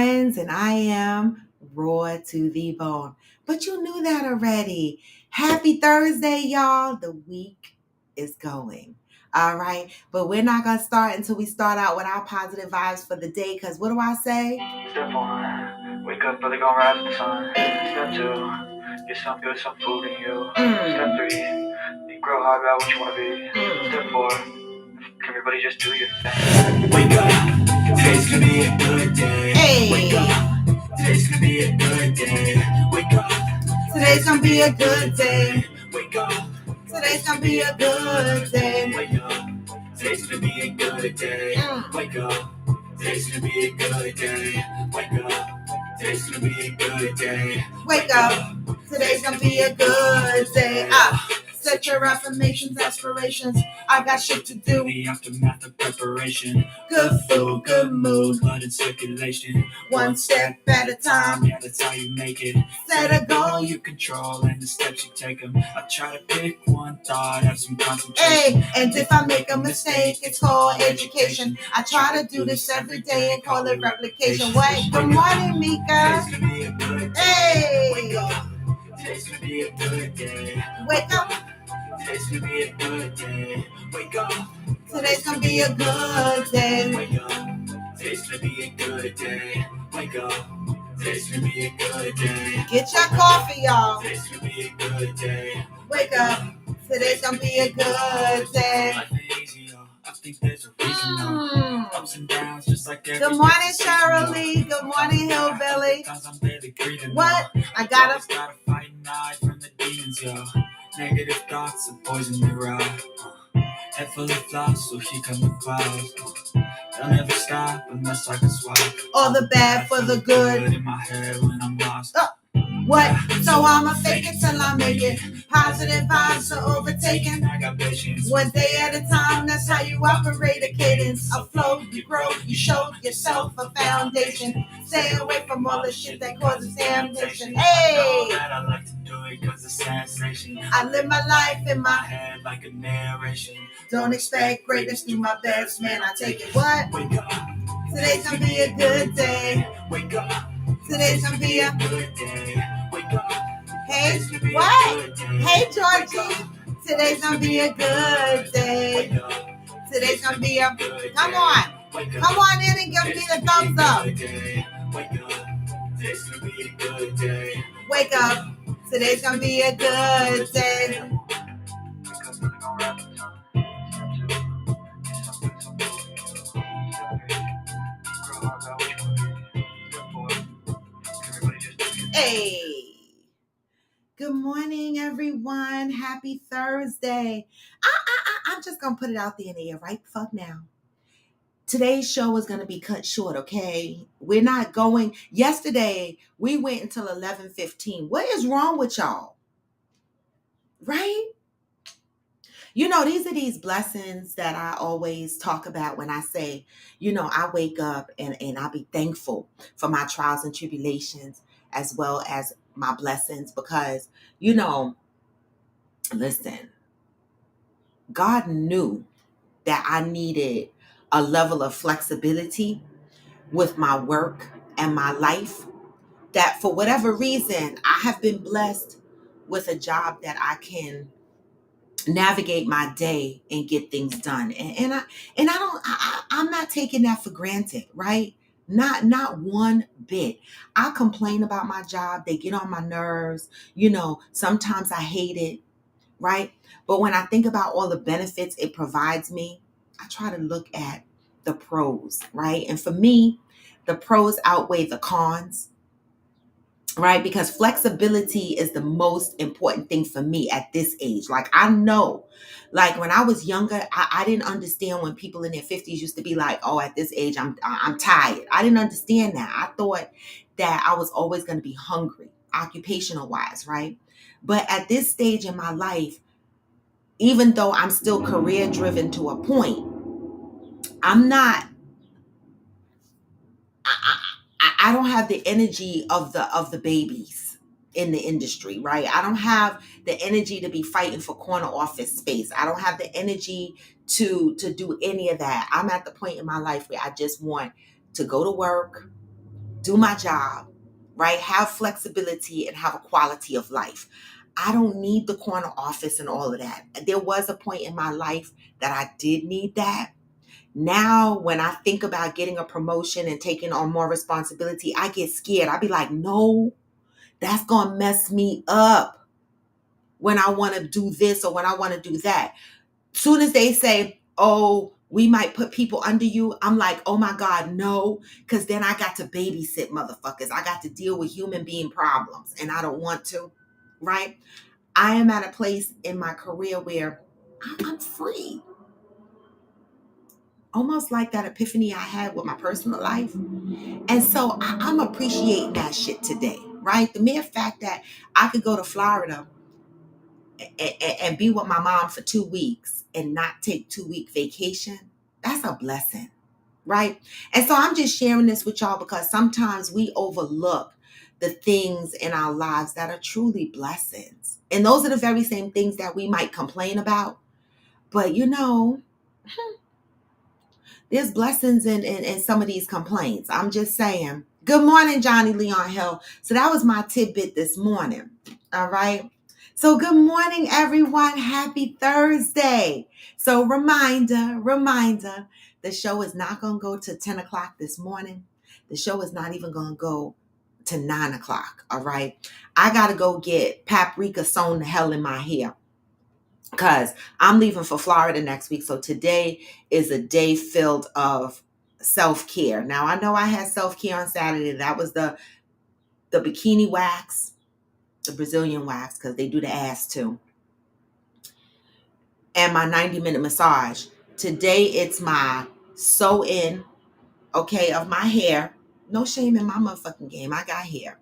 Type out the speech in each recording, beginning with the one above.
Friends, and I am raw to the bone. But you knew that already. Happy Thursday, y'all. The week is going. All right. But we're not going to start until we start out with our positive vibes for the day. Because what do I say? Step one, wake up early, gonna rise with the sun. Step two, get some good, some food in you. Step three, grow hard about what you wanna be. Step four, everybody just do your thing. Wake up, today's gonna be a good day. Hey. Wake up, today's gonna be a good day. Wake up, Today's going to be a good day. wake up, Today's going to be a good day. wake up. Today's gonna be a good day. Wake up. Today's gonna be a good day. Wake up. Today's gonna be a good day. Wake up. Today's going to be a good day. Set your affirmations, aspirations. I got shit to do. The aftermath of preparation. Good food, good mood. Blood in circulation. One step at a time. Yeah, that's how you make it. Set a goal you control and the steps you take them. I try to pick one thought, have some concentration. Hey, and if I make a mistake, it's called education. I try to do this every day and call it replication. Wait, good morning, Mika. Today's gonna be a good day. Hey, Wake up. Today's gonna be a good day. wake up. Today's gonna be a good day. Wake up. Today's gonna be a good day. Wake up. Today's gonna be a good day. Wake up. Today's gonna be a good day. Get your coffee, y'all. Today's gonna be a good day. Wake up. Today's gonna be a good day. Life ain't easy, y'all. I think there's a reason, though. Ups and downs, just like every Good morning, Shirley. Good morning, Hillbilly. Sometimes I'm barely breathing, What? though. I gotta. Always gotta fight and hide from the demons, yo. Negative thoughts are poison the ride. Head full of flaws, so here come the clouds. They'll never stop unless I can swap. All the bad for the good. In my head when I'm lost. What? So I'ma fake it till I make it. Positive vibes are overtaken. I got patience. One day at a time, that's how you operate a cadence. A flow, you grow, you show yourself a foundation. Stay away from all the shit that causes damnation. Hey! I like to do it cause it's sensation. I live my life in My my. head like a narration. Don't expect greatness, do my best, man. I take it. What? Wake up. Today's gonna be a good day. Wake up. Today's gonna be a. Good day. Wake up. Hey, Today's gonna be a what? good day. Hey, Georgie. Today's gonna be a good day. Wake up. Today's gonna be a. Good Come day. on. Wake up. Come on in and give me the thumbs up. Wake up. Today's gonna be a good day. Wake up. Today's gonna be a good day. Hey. Good morning, everyone. Happy Thursday. I'm just gonna put it out there in the air right the fuck now. Today's show is going to be cut short, okay? We're not going. Yesterday, we went until 11:15. What is wrong with y'all? Right? You know, these are these blessings that I always talk about when I say, you know, I wake up and I be thankful for my trials and tribulations as well as my blessings because, you know, listen, God knew that I needed a level of flexibility with my work and my life, that for whatever reason, I have been blessed with a job that I can navigate my day and get things done. I'm not taking that for granted, right? Not one bit. I complain about my job. They get on my nerves. You know, sometimes I hate it, right? But when I think about all the benefits it provides me, I try to look at the pros, right? And for me, the pros outweigh the cons, right? Because flexibility is the most important thing for me at this age. Like I know, like when I was younger, I didn't understand when people in their 50s used to be like, oh, at this age, I'm tired. I didn't understand that. I thought that I was always going to be hungry, occupational wise, right? But at this stage in my life, even though I'm still career driven to a point, I'm not, I don't have the energy of the babies in the industry, right? I don't have the energy to be fighting for corner office space. I don't have the energy to do any of that. I'm at the point in my life where I just want to go to work, do my job, right? Have flexibility and have a quality of life. I don't need the corner office and all of that. There was a point in my life that I did need that. Now, when I think about getting a promotion and taking on more responsibility, I get scared. I be like, no, that's going to mess me up when I want to do this or when I want to do that. Soon as they say, oh, we might put people under you, I'm like, oh my God, no, because then I got to babysit motherfuckers. I got to deal with human being problems and I don't want to, right? I am at a place in my career where I'm free. Almost like that epiphany I had with my personal life. And so I'm appreciating that shit today, right? The mere fact that I could go to Florida and be with my mom for 2 weeks and not take 2 week vacation, that's a blessing, right? And so I'm just sharing this with y'all because sometimes we overlook the things in our lives that are truly blessings. And those are the very same things that we might complain about. But there's blessings in some of these complaints. I'm just saying. Good morning, Johnny Leon Hill. So that was my tidbit this morning. All right. So good morning, everyone. Happy Thursday. So reminder, the show is not going to go to 10 o'clock this morning. The show is not even going to go to 9 o'clock. All right. I got to go get paprika sewn the hell in my hair, because I'm leaving for Florida next week. So today is a day filled of self-care. Now, I know I had self-care on Saturday. That was the bikini wax, the Brazilian wax, because they do the ass too, and my 90-minute massage. Today, it's my sew-in, okay, of my hair. No shame in my motherfucking game. I got hair.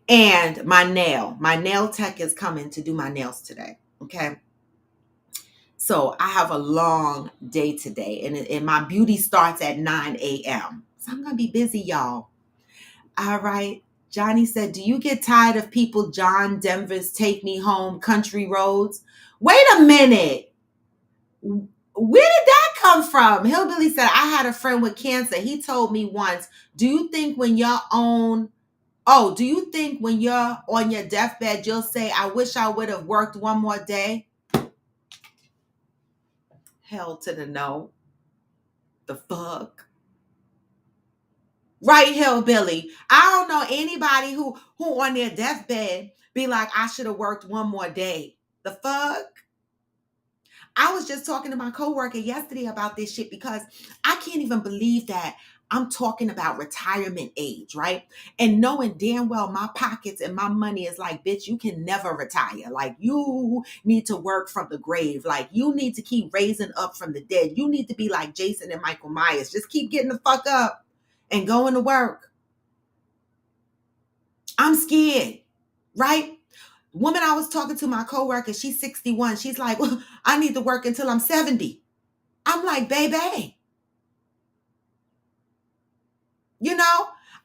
And my nail tech is coming to do my nails today, okay? So I have a long day today, and my beauty starts at 9 a.m. So I'm going to be busy, y'all. All right. Johnny said, do you get tired of people John Denver's Take Me Home country roads? Wait a minute. Where did that come from? Hillbilly said, I had a friend with cancer. He told me once, do you think when you're on your deathbed, you'll say, I wish I would have worked one more day? Hell to the no. The fuck? Right, Hillbilly. I don't know anybody who on their deathbed be like, I should have worked one more day. The fuck? I was just talking to my coworker yesterday about this shit because I can't even believe that I'm talking about retirement age, right? And knowing damn well my pockets and my money is like, bitch, you can never retire. Like, you need to work from the grave. Like, you need to keep raising up from the dead. You need to be like Jason and Michael Myers. Just keep getting the fuck up and going to work. I'm scared, right? Woman I was talking to, my coworker, she's 61. She's like, well, I need to work until I'm 70. I'm like, baby.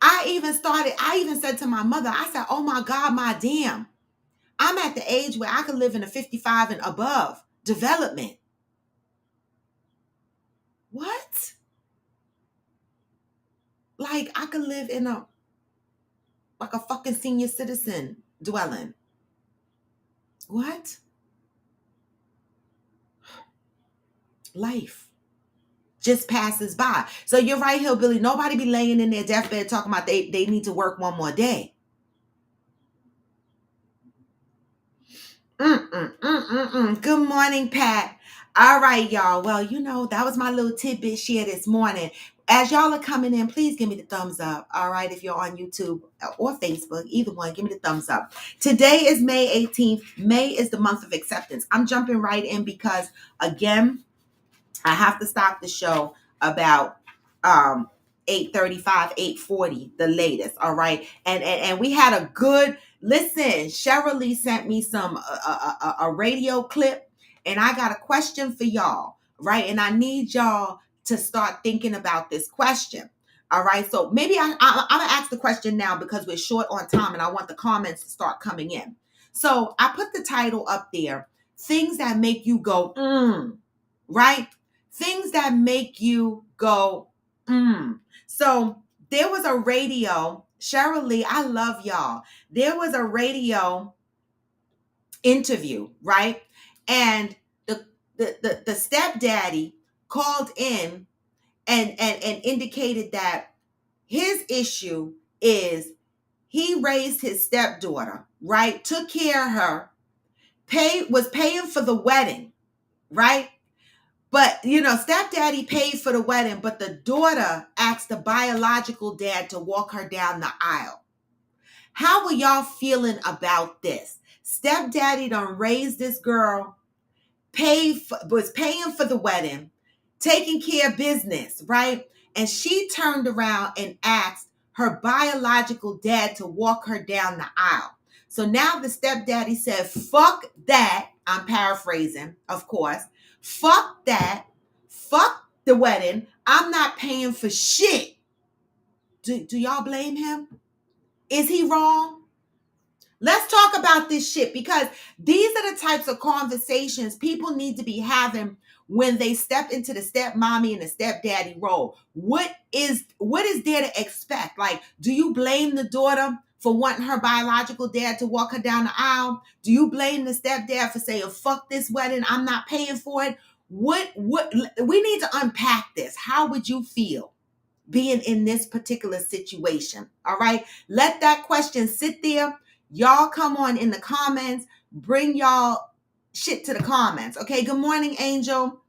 I even said to my mother, I said, oh my God, my damn. I'm at the age where I could live in a 55 and above development. What? Like, I could live in a fucking senior citizen dwelling. What? Life just passes by. So you're right, Hillbilly. Nobody be laying in their deathbed talking about they need to work one more day. Good morning, Pat. All right, y'all. Well, that was my little tidbit share this morning. As y'all are coming in, please give me the thumbs up. All right, if you're on YouTube or Facebook, either one, give me the thumbs up. Today is May 18th. May is the month of acceptance. I'm jumping right in because, again, I have to stop the show about 8:35, 8:40, the latest. All right. And we had a good listen. Cheryl Lee sent me some a radio clip, and I got a question for y'all. Right. And I need y'all to start thinking about this question. All right. So maybe I'm gonna ask the question now because we're short on time and I want the comments to start coming in. So I put the title up there, things that make you go, right? Things that make you go, So there was a radio, Cheryl Lee, I love y'all. There was a radio interview, right? And the stepdaddy called in and indicated that his issue is he raised his stepdaughter, right? Took care of her, was paying for the wedding, right? But, stepdaddy paid for the wedding, but the daughter asked the biological dad to walk her down the aisle. How are y'all feeling about this? Stepdaddy done raised this girl, was paying for the wedding, taking care of business, right? And she turned around and asked her biological dad to walk her down the aisle. So now the stepdaddy said, fuck that. I'm paraphrasing, of course. Fuck that. Fuck the wedding. I'm not paying for shit. Do y'all blame him? Is he wrong? Let's talk about this shit, because these are the types of conversations people need to be having when they step into the stepmommy and the stepdaddy role. What is there to expect? Like, do you blame the daughter for wanting her biological dad to walk her down the aisle? Do you blame the stepdad for saying, fuck this wedding, I'm not paying for it? What we need to unpack this. How would you feel being in this particular situation? All right. Let that question sit there. Y'all come on in the comments. Bring y'all shit to the comments. Okay. Good morning, Angel.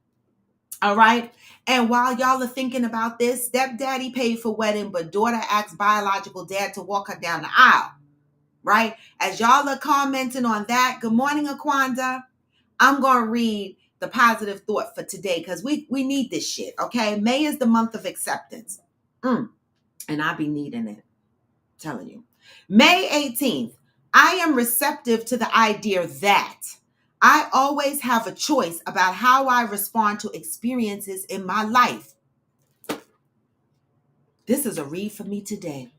All right. And while y'all are thinking about this, stepdaddy paid for wedding, but daughter asked biological dad to walk her down the aisle. Right. As y'all are commenting on that, good morning, Aquanda. I'm going to read the positive thought for today, because we need this shit. Okay. May is the month of acceptance. And I be needing it. I'm telling you. May 18th, I am receptive to the idea that I always have a choice about how I respond to experiences in my life. This is a read for me today.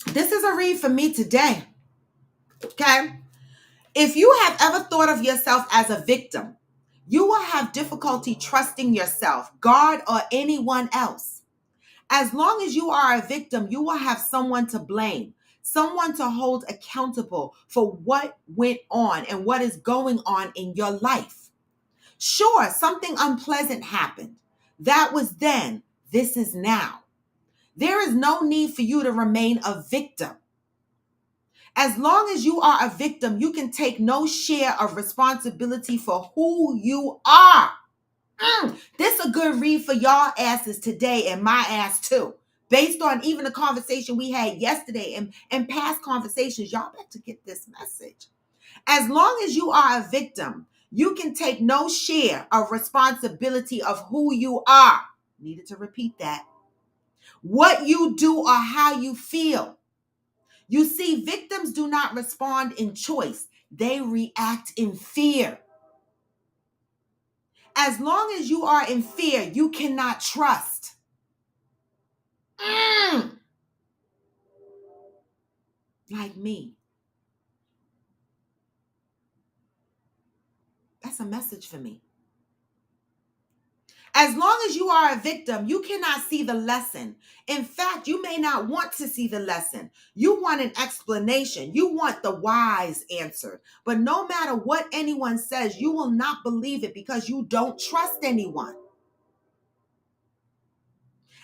This is a read for me today. Okay? If you have ever thought of yourself as a victim, you will have difficulty trusting yourself, God, or anyone else. As long as you are a victim, you will have someone to blame, someone to hold accountable for what went on and what is going on in your life. Sure, something unpleasant happened. That was then. This is now. There is no need for you to remain a victim. As long as you are a victim, you can take no share of responsibility for who you are. This is a good read for y'all asses today, and my ass too. Based on even the conversation we had yesterday and past conversations, y'all better get this message. As long as you are a victim, you can take no share of responsibility of who you are. Needed to repeat that. What you do or how you feel. You see, victims do not respond in choice. They react in fear. As long as you are in fear, you cannot trust. Like me. That's a message for me. As long as you are a victim, you cannot see the lesson. In fact, you may not want to see the lesson. You want an explanation. You want the whys answered. But no matter what anyone says, you will not believe it because you don't trust anyone.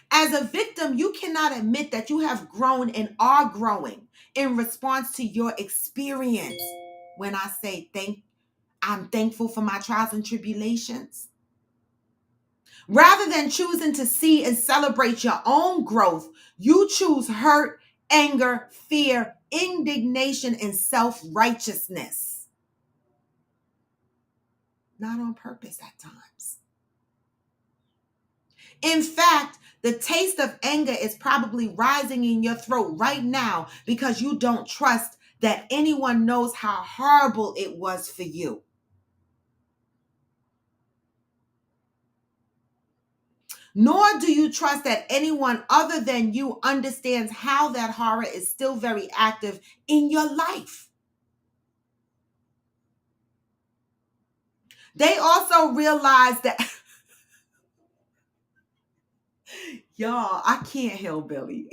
As a victim, you cannot admit that you have grown and are growing in response to your experience. When I say I'm thankful for my trials and tribulations. Rather than choosing to see and celebrate your own growth, you choose hurt, anger, fear, indignation, and self-righteousness. Not on purpose at times. In fact, the taste of anger is probably rising in your throat right now because you don't trust that anyone knows how horrible it was for you. Nor do you trust that anyone other than you understands how that horror is still very active in your life. They also realize that Y'all, I can't hillbilly.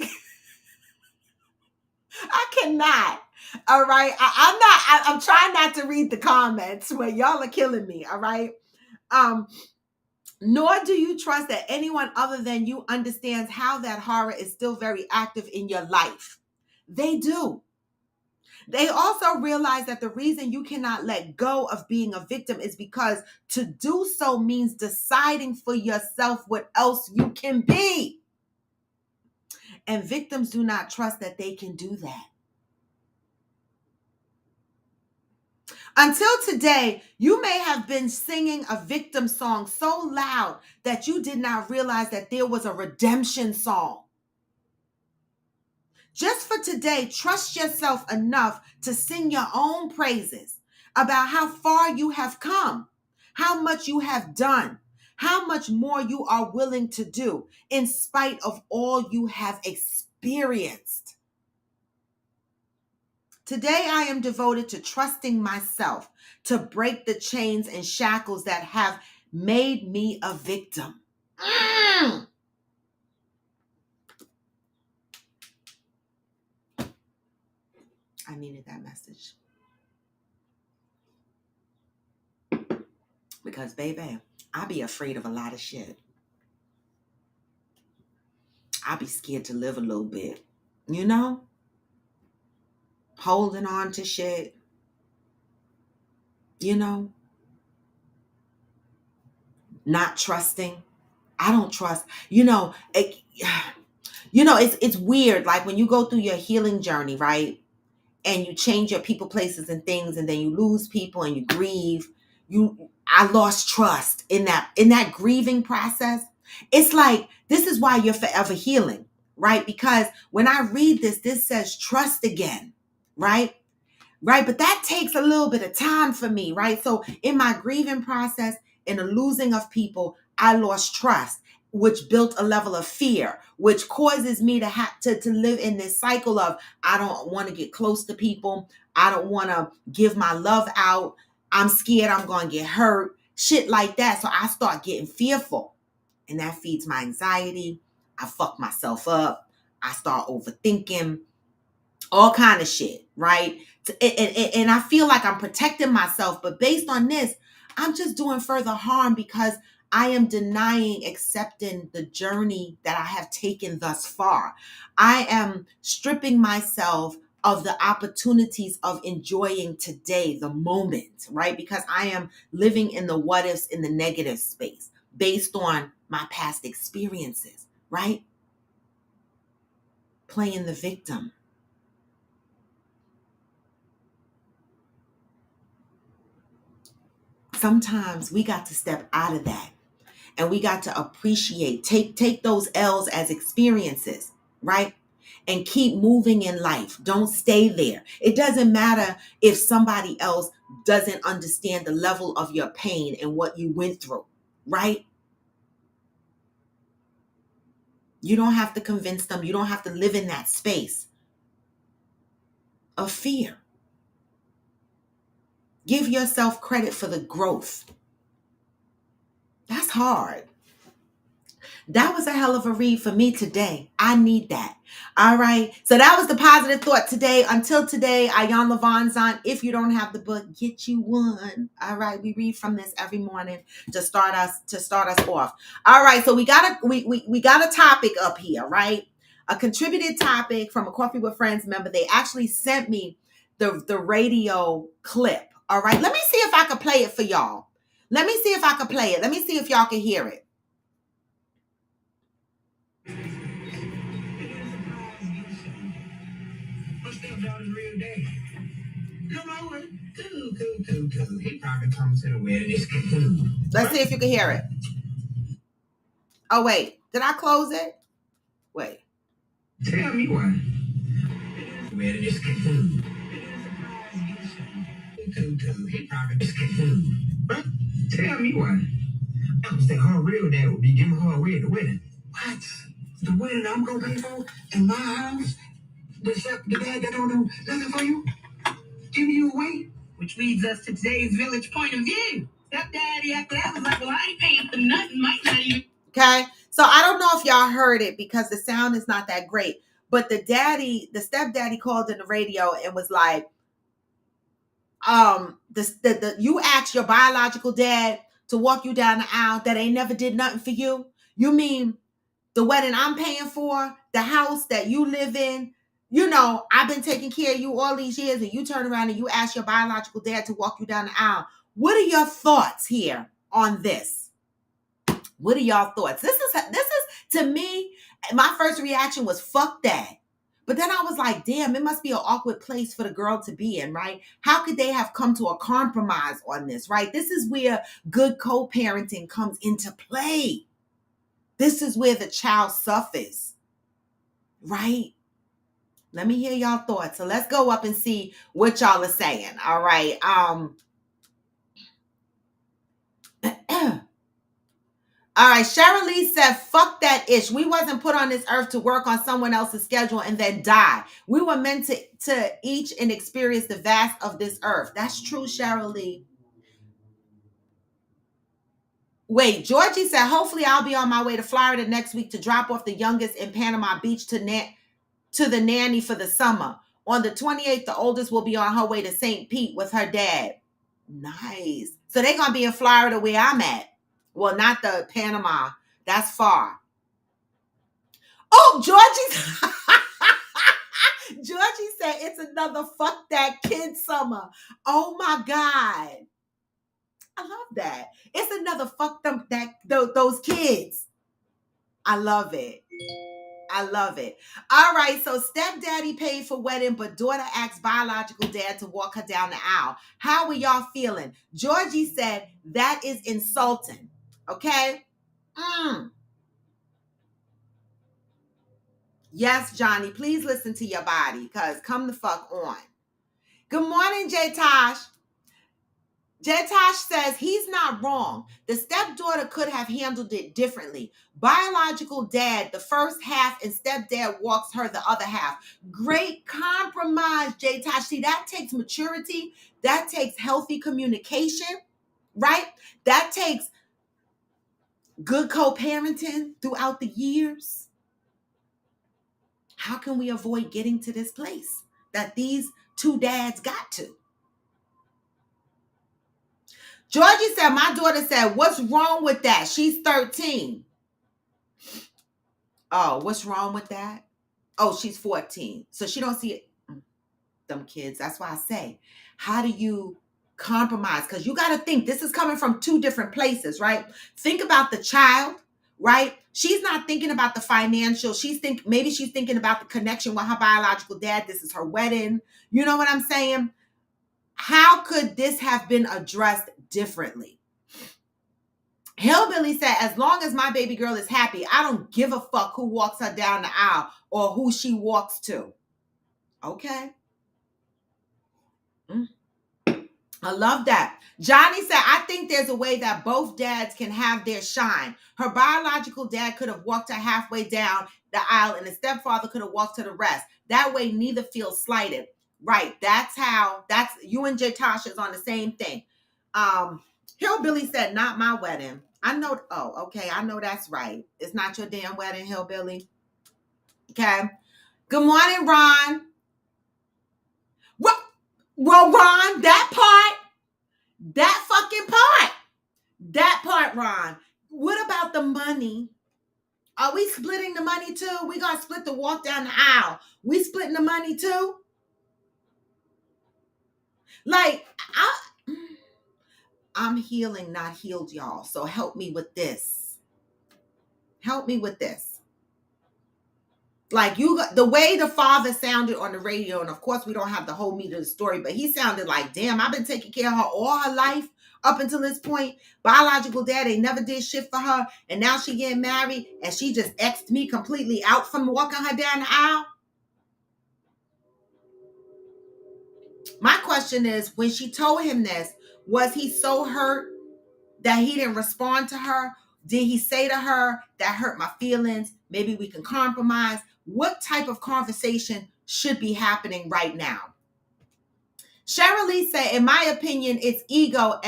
I cannot. All right. I'm trying not to read the comments where y'all are killing me. All right. Um, nor do you trust that anyone other than you understands how that horror is still very active in your life. They do. They also realize that the reason you cannot let go of being a victim is because to do so means deciding for yourself what else you can be. And victims do not trust that they can do that. Until today, you may have been singing a victim song so loud that you did not realize that there was a redemption song. Just for today, trust yourself enough to sing your own praises about how far you have come, how much you have done, how much more you are willing to do in spite of all you have experienced. Today, I am devoted to trusting myself to break the chains and shackles that have made me a victim. I needed that message. Because, baby, I be afraid of a lot of shit. I be scared to live a little bit. You know? Holding on to shit. You know? Not trusting. I don't trust. It's weird. Like when you go through your healing journey, right? And you change your people, places, and things, and then you lose people and you grieve. I lost trust in that grieving process. It's like, this is why you're forever healing, right? Because when I read this says trust again, right? Right. But that takes a little bit of time for me, right? So in my grieving process, in the losing of people, I lost trust, which built a level of fear, which causes me to have to live in this cycle of, I don't want to get close to people. I don't want to give my love out. I'm scared I'm going to get hurt, shit like that. So I start getting fearful, and that feeds my anxiety. I fuck myself up. I start overthinking all kind of shit, right? And I feel like I'm protecting myself, but based on this, I'm just doing further harm because I am denying accepting the journey that I have taken thus far. I am stripping myself of the opportunities of enjoying today, the moment, right? Because I am living in the what ifs, in the negative space based on my past experiences, right? Playing the victim. Sometimes we got to step out of that, and we got to appreciate, take those L's as experiences, right? And keep moving in life. Don't stay there. It doesn't matter if somebody else doesn't understand the level of your pain and what you went through, right? You don't have to convince them. You don't have to live in that space of fear. Give yourself credit for the growth. That's hard. That was a hell of a read for me today. I need that. All right. So that was the positive thought today. Until today, Ayan Levon's on. If you don't have the book, get you one. All right. We read from this every morning to start us off. All right. So we got a topic up here, right? A contributed topic from a Coffee with Friends member. They actually sent me the radio clip. All right. Let me see if I can play it for y'all. Let me see if I can play it. Let me see if y'all can hear it. Stepdaddy's real dad. Come on, cool. He probably comes to the wedding. Let's see if you can hear it. Oh, wait. Did I close it? Wait. Tell me why. Wedding is cool. He probably but tell me why. I was thinking her real dad would be giving her away at the wedding. What? The wedding I'm gonna pay for in my house? The dad that don't do nothing for you? Give you away? Which leads us to today's village point of view. StepDaddy after that was like, well, I ain't paying for nothing. Might not even. Okay, So I don't know if y'all heard it because the sound is not that great. But the stepdaddy called in the radio and was like, you asked your biological dad to walk you down the aisle that ain't never did nothing for you. You mean the wedding I'm paying for, the house that you live in, I've been taking care of you all these years, and you turn around and you ask your biological dad to walk you down the aisle. What are your thoughts here on this? What are y'all thoughts? This is to me, my first reaction was fuck that. But then I was like, damn, it must be an awkward place for the girl to be in, right? How could they have come to a compromise on this, right? This is where good co-parenting comes into play. This is where the child suffers, right? Let me hear y'all thoughts. So let's go up and see what y'all are saying. All right. All right, Cheryl Lee said, fuck that ish. We wasn't put on this earth to work on someone else's schedule and then die. We were meant to each and experience the vast of this earth. That's true, Cheryl Lee. Wait, Georgie said, hopefully I'll be on my way to Florida next week to drop off the youngest in Panama Beach to the nanny for the summer. On the 28th, the oldest will be on her way to St. Pete with her dad. Nice. So they're going to be in Florida where I'm at. Well, not the Panama. That's far. Oh, Georgie said it's another fuck that kid summer. Oh my God. I love that. It's another fuck them those kids. I love it. I love it. All right, so stepdaddy paid for wedding, but daughter asked biological dad to walk her down the aisle. How are y'all feeling? Georgie said that is insulting. Okay? Yes, Johnny, please listen to your body, because come the fuck on. Good morning, J Tosh. J Tosh says he's not wrong. The stepdaughter could have handled it differently. Biological dad, the first half, and stepdad walks her the other half. Great compromise, J Tosh. See, that takes maturity. That takes healthy communication, right? That takes good co-parenting throughout the years. How can we avoid getting to this place that these two dads got to? Georgie said, my daughter said, what's wrong with that? She's 13. Oh, what's wrong with that? Oh, she's 14. So she don't see it. Them kids. That's why I say, how do you compromise? Because you got to think, this is coming from two different places, right? Think about the child, right? She's not thinking about the financial. Maybe she's thinking about the connection with her biological dad. This is her wedding. You know what I'm saying? How could this have been addressed differently? Hillbilly said, as long as my baby girl is happy, I don't give a fuck who walks her down the aisle or who she walks to. Okay. I love that. Johnny said, I think there's a way that both dads can have their shine. Her biological dad could have walked her halfway down the aisle and the stepfather could have walked to the rest. That way, neither feels slighted. Right. That's you and J Tasha is on the same thing. Hillbilly said, not my wedding. I know. Oh, okay. I know that's right. It's not your damn wedding, Hillbilly. Okay. Good morning, Ron. Well, Ron, that part, Ron. What about the money? Are we splitting the money too? We gonna split the walk down the aisle. We splitting the money too? Like, I'm healing, not healed, y'all. So help me with this. Like, the way the father sounded on the radio, and of course we don't have the whole meat of the story, but he sounded like, damn, I've been taking care of her all her life up until this point. Biological dad ain't never did shit for her, and now she getting married, and she just X'd me completely out from walking her down the aisle. My question is, when she told him this, was he so hurt that he didn't respond to her? Did he say to her, that hurt my feelings, maybe we can compromise? What type of conversation should be happening right now? Cheryl Lee said, in my opinion, it's ego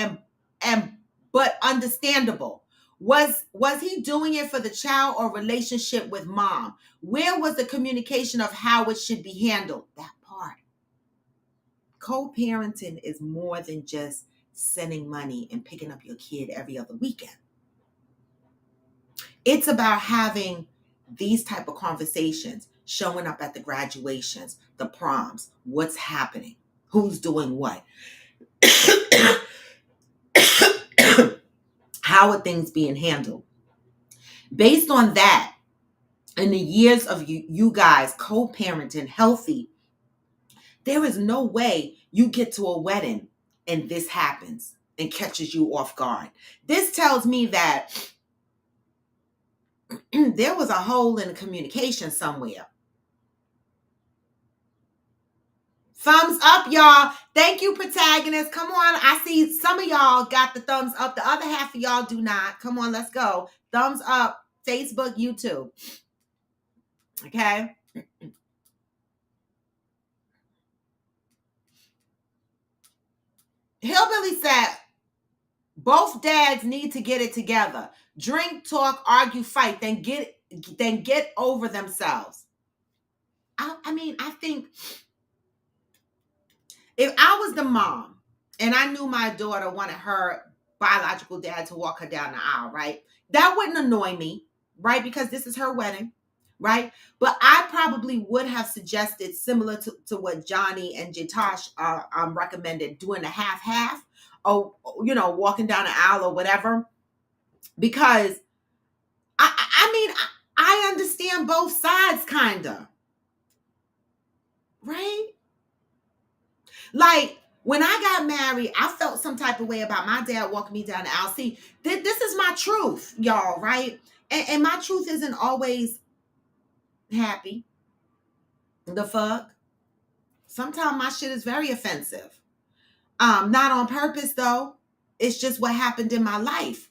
but understandable. Was he doing it for the child or relationship with mom? Where was the communication of how it should be handled? That part. Co-parenting is more than just sending money and picking up your kid every other weekend. It's about having these type of conversations, showing up at the graduations, the proms, what's happening, who's doing what. How are things being handled? Based on that, in the years of you guys co-parenting healthy, there is no way you get to a wedding and this happens and catches you off guard. This tells me that there was a hole in the communication somewhere. Thumbs up, y'all. Thank you, protagonists. Come on. I see some of y'all got the thumbs up. The other half of y'all do not. Come on, let's go. Thumbs up. Facebook, YouTube. Okay. Hillbilly said, both dads need to get it together. Drink, talk, argue, fight, then get over themselves. I mean, I think if I was the mom and I knew my daughter wanted her biological dad to walk her down the aisle, right? That wouldn't annoy me, right? Because this is her wedding, right? But I probably would have suggested similar to what Johnny and Jatosh recommended, doing a half-half, or, walking down the aisle or whatever. Because I mean, I understand both sides, kind of, right? Like, when I got married, I felt some type of way about my dad walking me down the aisle. See, this is my truth, y'all, right? And my truth isn't always happy. The fuck? Sometimes my shit is very offensive. Not on purpose, though. It's just what happened in my life.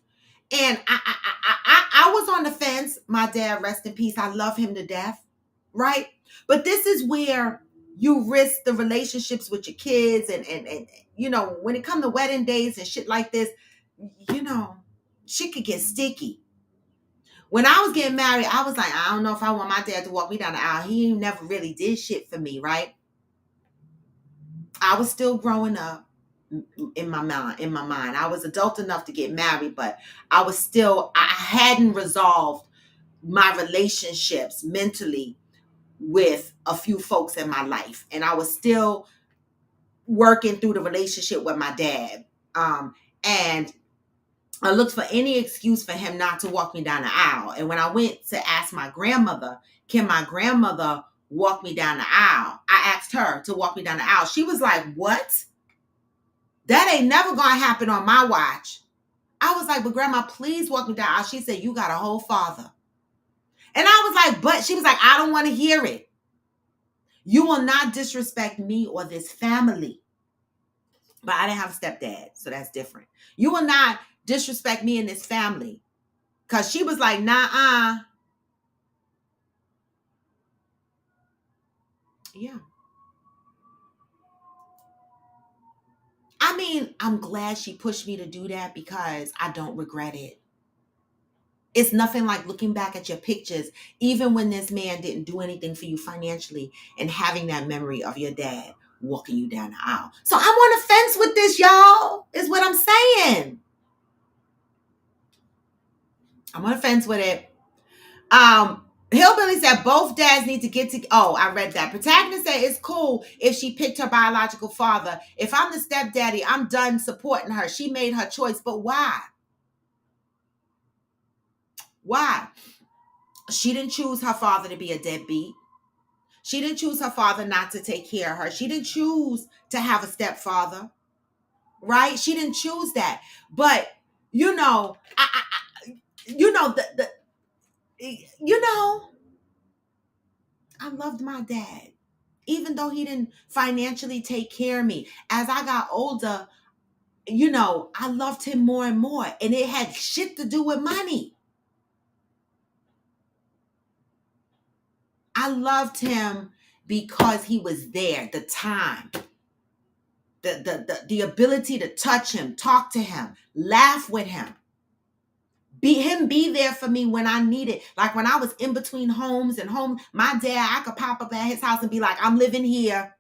And I was on the fence. My dad, rest in peace. I love him to death, right? But this is where you risk the relationships with your kids, and when it comes to wedding days and shit like this, shit could get sticky. When I was getting married, I was like, I don't know if I want my dad to walk me down the aisle. He never really did shit for me, right? I was still growing up in my mind. I was adult enough to get married, but I hadn't resolved my relationships mentally with a few folks in my life. And I was still working through the relationship with my dad. And I looked for any excuse for him not to walk me down the aisle. And when I went to ask my grandmother, can my grandmother walk me down the aisle? I asked her to walk me down the aisle. She was like, what? That ain't never gonna happen on my watch. I was like, but grandma, please walk me down the aisle. She said, you got a whole father. And I was like, but she was like, I don't want to hear it. You will not disrespect me or this family. But I didn't have a stepdad, so that's different. You will not disrespect me and this family. Because she was like, nah. Yeah. I mean, I'm glad she pushed me to do that because I don't regret it. It's nothing like looking back at your pictures, even when this man didn't do anything for you financially, and having that memory of your dad walking you down the aisle. So I'm on a fence with this, y'all, is what I'm saying. I'm on a fence with it. Hillbilly said both dads need to get to. Oh, I read that. Protagonist said it's cool if she picked her biological father. If I'm the stepdaddy, I'm done supporting her. She made her choice, but why? Why? She didn't choose her father to be a deadbeat. She didn't choose her father not to take care of her. She didn't choose to have a stepfather, right? She didn't choose that. But I loved my dad, even though he didn't financially take care of me. As I got older, I loved him more and more, and it had shit to do with money. I loved him because he was there, the time, the ability to touch him, talk to him, laugh with him, be there for me when I need it. Like when I was in between homes and home, my dad, I could pop up at his house and be like, I'm living here.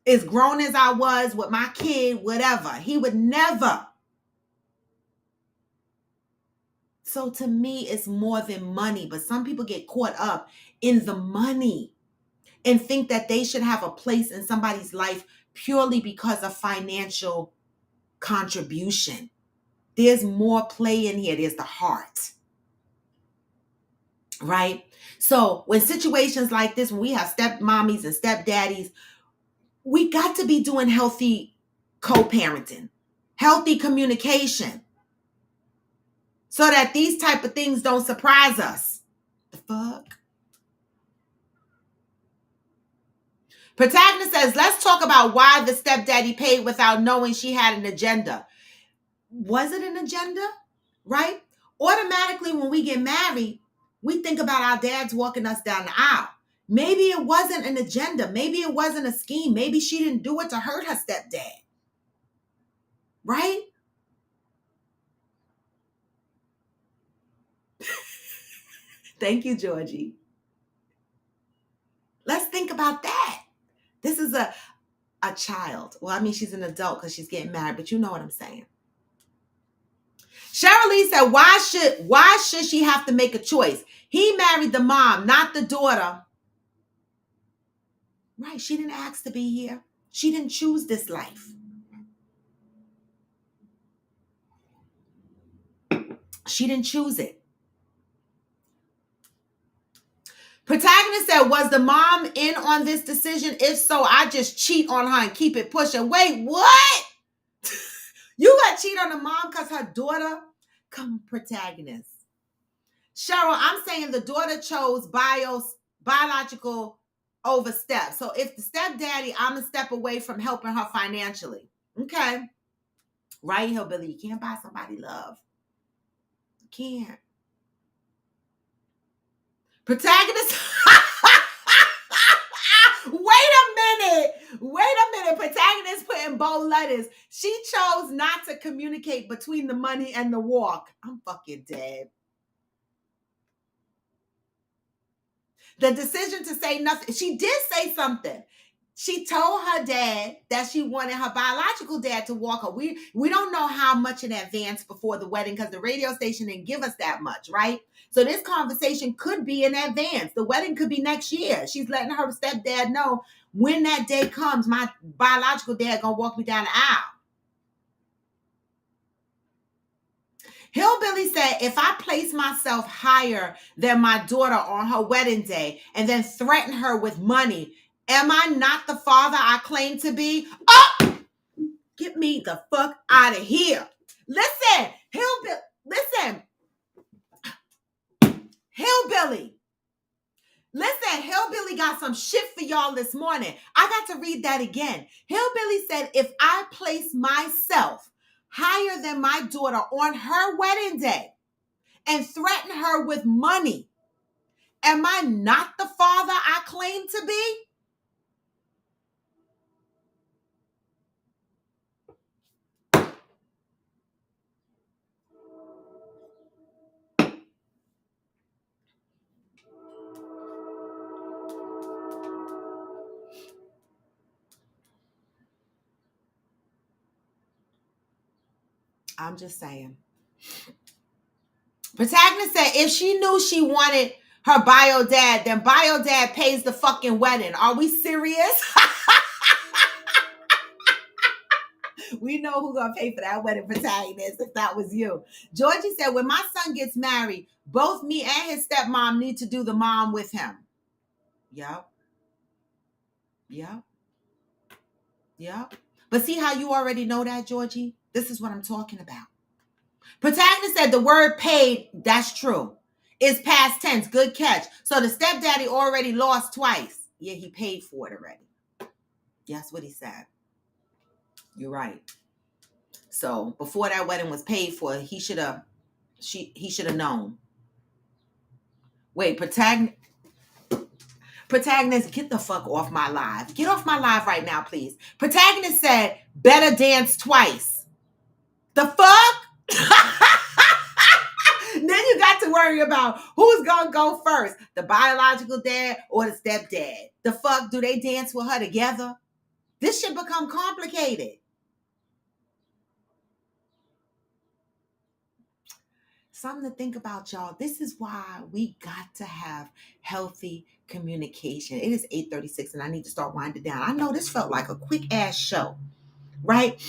As grown as I was with my kid, whatever. He would never. So to me, it's more than money. But some people get caught up in the money and think that they should have a place in somebody's life purely because of financial contribution. There's more play in here. There's the heart. Right? So when situations like this, when we have stepmommies and stepdaddies, we got to be doing healthy co-parenting, healthy communication, so that these type of things don't surprise us. The fuck? Protagonist says, let's talk about why the stepdaddy paid without knowing she had an agenda. Was it an agenda? Right? Automatically, when we get married, we think about our dads walking us down the aisle. Maybe it wasn't an agenda. Maybe it wasn't a scheme. Maybe she didn't do it to hurt her stepdad. Right? Thank you, Georgie. Let's think about that. This is a child. Well, I mean, she's an adult because she's getting married, but you know what I'm saying. Cheryl Lee said, why should she have to make a choice? He married the mom, not the daughter. Right. She didn't ask to be here. She didn't choose this life. She didn't choose it. Protagonist said, was the mom in on this decision? If so, I just cheat on her and keep it pushing. Wait, what? You got to cheat on the mom because her daughter? Come, protagonist. Cheryl, I'm saying the daughter chose biological over step. So if the stepdaddy, I'm a step away from helping her financially. Okay. Right, Hillbilly, you can't buy somebody love. You can't. Protagonist. Wait a minute. Protagonist put in bold letters. She chose not to communicate between the money and the walk. I'm fucking dead. The decision to say nothing. She did say something. She told her dad that she wanted her biological dad to walk her. We don't know how much in advance before the wedding because the radio station didn't give us that much, right? So this conversation could be in advance. The wedding could be next year. She's letting her stepdad know when that day comes, my biological dad gonna walk me down the aisle. Hillbilly said, if I place myself higher than my daughter on her wedding day and then threaten her with money, am I not the father I claim to be? Oh, get me the fuck out of here. Listen, Hillbilly. Listen, Hillbilly got some shit for y'all this morning. I got to read that again. Hillbilly said, if I place myself higher than my daughter on her wedding day and threaten her with money, am I not the father I claim to be? I'm just saying. Protagonist said, if she knew she wanted her bio dad, then bio dad pays the fucking wedding. Are we serious? We know who's going to pay for that wedding, protagonist, if that was you. Georgie said, when my son gets married, both me and his stepmom need to do the mom with him. Yep. But see how you already know that, Georgie? This is what I'm talking about. Protagonist said the word paid, that's true. It's past tense. Good catch. So the stepdaddy already lost twice. Yeah, he paid for it already. That's what he said. You're right. So before that wedding was paid for, he should have known. Wait, protagonist, get the fuck off my live. Get off my live right now, please. Protagonist said, better dance twice. The fuck? got to worry about who's going to go first, the biological dad or the stepdad. The fuck, do they dance with her together? This should become complicated. Something to think about, y'all. This is why we got to have healthy communication. It is 8:36 and I need to start winding down. I know this felt like a quick ass show, right?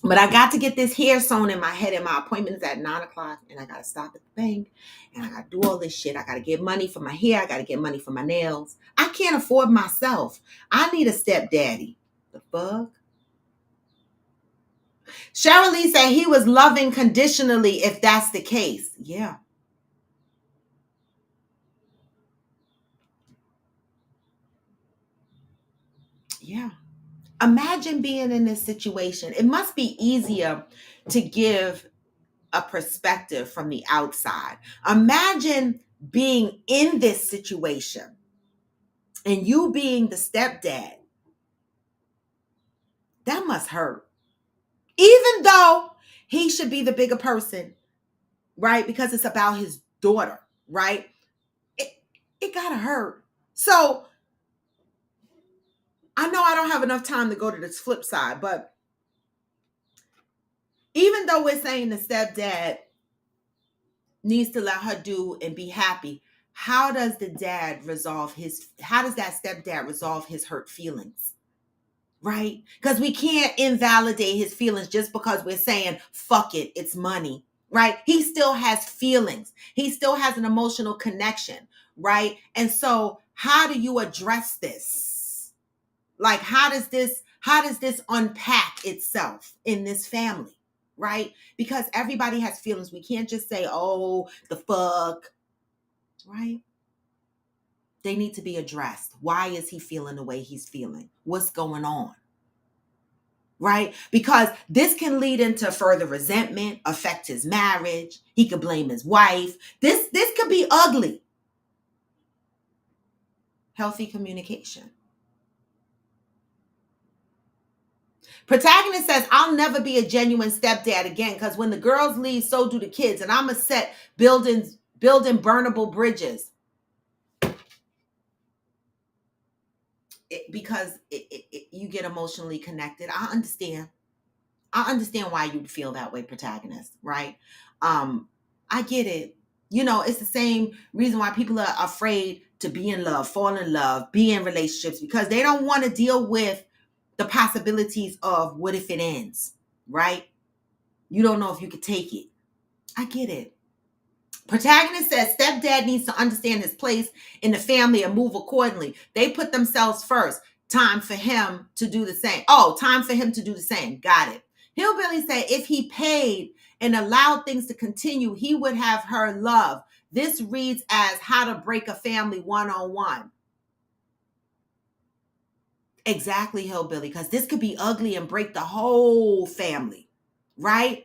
But I got to get this hair sewn in my head, and my appointment is at 9 o'clock, and I got to stop at the bank, and I got to do all this shit. I got to get money for my hair. I got to get money for my nails. I can't afford myself. I need a stepdaddy. The fuck? Cheryl Lee said he was loving conditionally if that's the case. Yeah. Yeah. Imagine being in this situation. It must be easier to give a perspective from the outside. Imagine being in this situation and you being the stepdad. That must hurt. Even though he should be the bigger person, right? Because it's about his daughter, right? It gotta hurt. So I know I don't have enough time to go to this flip side, but even though we're saying the stepdad needs to let her do and be happy, how does that stepdad resolve his hurt feelings? Right? Because we can't invalidate his feelings just because we're saying, fuck it, it's money, right? He still has feelings. He still has an emotional connection, right? And so how do you address this? Like, how does this unpack itself in this family? Right? Because everybody has feelings. We can't just say, oh, the fuck, right? They need to be addressed. Why is he feeling the way he's feeling? What's going on? Right? Because this can lead into further resentment, affect his marriage. He could blame his wife. This could be ugly. Healthy communication. Protagonist says, I'll never be a genuine stepdad again because when the girls leave, so do the kids. And I'm a set building burnable bridges. Because you get emotionally connected. I understand why you'd feel that way, protagonist, right? I get it. You know, it's the same reason why people are afraid to be in love, fall in love, be in relationships, because they don't want to deal with the possibilities of what if it ends, right? You don't know if you could take it. I get it. Protagonist says stepdad needs to understand his place in the family and move accordingly. They put themselves first. Time for him to do the same. Oh, time for him to do the same. Got it. Hillbilly said if he paid and allowed things to continue, he would have her love. This reads as how to break a family one-on-one. Exactly, Hillbilly, because this could be ugly and break the whole family, right?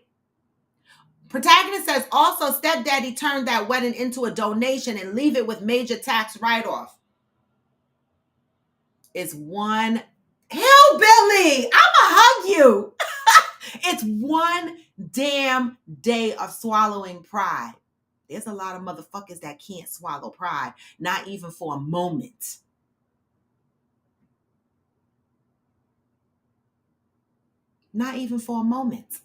Protagonist says also stepdaddy turned that wedding into a donation and leave it with major tax write-off. It's one Hillbilly. I'ma hug you. It's one damn day of swallowing pride. There's a lot of motherfuckers that can't swallow pride, not even for a moment. Not even for a moment.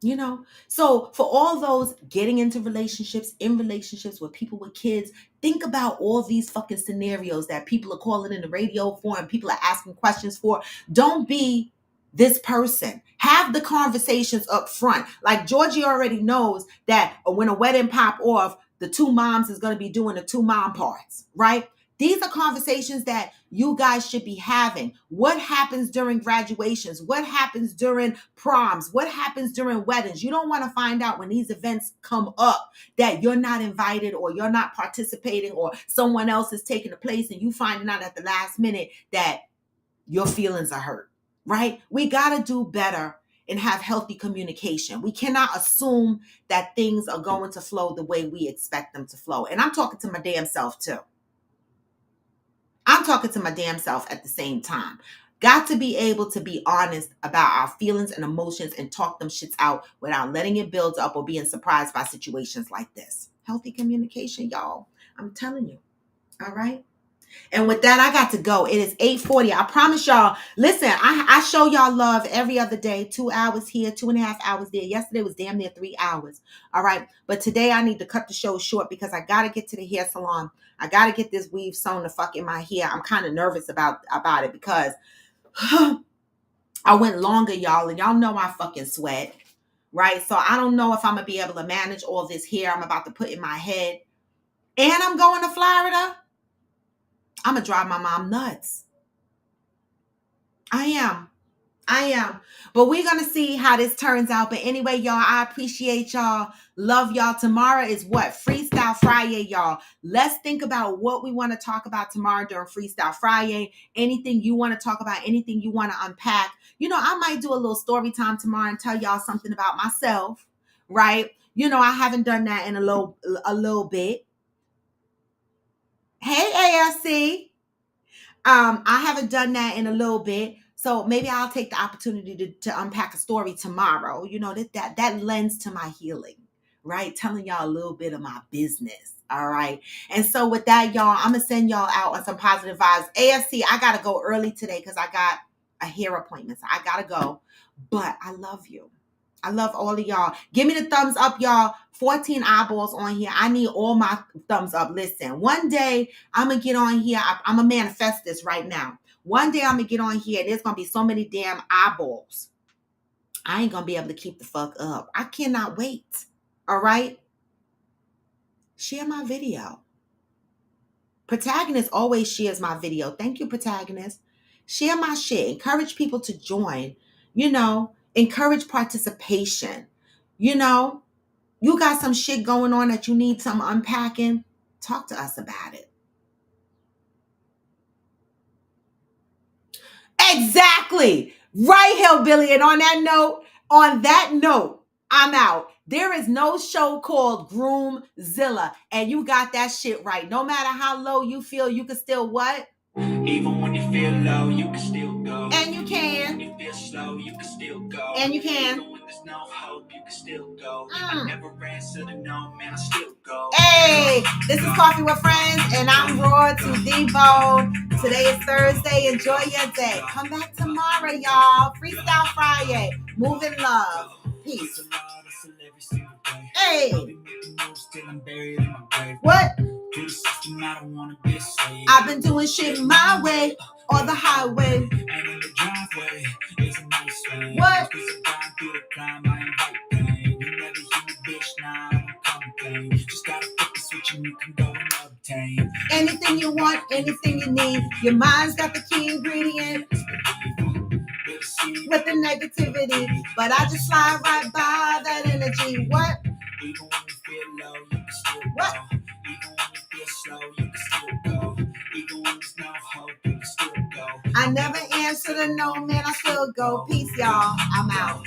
You know, so for all those getting into relationships, in relationships with people with kids, think about all these fucking scenarios that people are calling in the radio for and people are asking questions for. Don't be this person. Have the conversations up front. Like Georgie already knows that when a wedding pop off, the two moms is going to be doing the two mom parts, right? These are conversations that you guys should be having. What happens during graduations? What happens during proms? What happens during weddings? You don't want to find out when these events come up that you're not invited or you're not participating or someone else is taking a place and you finding out at the last minute that your feelings are hurt, right? We got to do better and have healthy communication. We cannot assume that things are going to flow the way we expect them to flow. And I'm talking to my damn self too. I'm talking to my damn self at the same time. Got to be able to be honest about our feelings and emotions and talk them shits out without letting it build up or being surprised by situations like this. Healthy communication, y'all. I'm telling you. All right. And with that, I got to go. It is 8:40. I promise y'all. Listen, I show y'all love every other day. 2 hours here, 2.5 hours there. Yesterday was damn near 3 hours. All right. But today I need to cut the show short because I got to get to the hair salon. I got to get this weave sewn the fuck in my hair. I'm kind of nervous about it because I went longer, y'all. And y'all know I fucking sweat. Right. So I don't know if I'm going to be able to manage all this hair I'm about to put in my head. And I'm going to Florida. I'm going to drive my mom nuts. I am. But we're going to see how this turns out. But anyway, y'all, I appreciate y'all. Love y'all. Tomorrow is what? Freestyle Friday, y'all. Let's think about what we want to talk about tomorrow during Freestyle Friday. Anything you want to talk about, anything you want to unpack. You know, I might do a little story time tomorrow and tell y'all something about myself, right? You know, I haven't done that in a little bit. Hey, ASC. I haven't done that in a little bit. So maybe I'll take the opportunity to unpack a story tomorrow. You know, that lends to my healing, right? Telling y'all a little bit of my business. All right. And so with that, y'all, I'm going to send y'all out on some positive vibes. AFC, I got to go early today because I got a hair appointment. So I got to go. But I love you. I love all of y'all. Give me the thumbs up, y'all. 14 eyeballs on here. I need all my thumbs up. Listen, one day I'm going to get on here. I'm going to manifest this right now. One day I'm going to get on here and there's going to be so many damn eyeballs. I ain't going to be able to keep the fuck up. I cannot wait. All right? Share my video. Protagonist always shares my video. Thank you, Protagonist. Share my shit. Encourage people to join. You know, encourage participation. You know, you got some shit going on that you need some unpacking. Talk to us about it. Exactly. Right, Hillbilly. And on that note, I'm out. There is no show called Groomzilla. And you got that shit right. No matter how low you feel, you can still what? Even when you feel low, you can still go. And you can. When you feel slow, you can still go. And you can. Even when there's no hope, you can still go. I never answer to no, man, I still go. Hey, this is Coffee with Friends, and I'm Raw to D-Bone. Today is Thursday. Enjoy your day. Come back tomorrow, y'all. Freestyle Friday. Move in love. Peace. Hey. What? I've been doing shit my way or the highway. What? Just gotta flip the switch and you can go and obtain anything you want, anything you need. Your mind's got the key ingredient with the negativity, but I just slide right by that energy. What? Even when you feel low, you can still what? Go. Even when you feel slow, you can still go. Even when there's no hope, you can still go. I never answer to no, man, I still go. Peace, y'all. I'm out.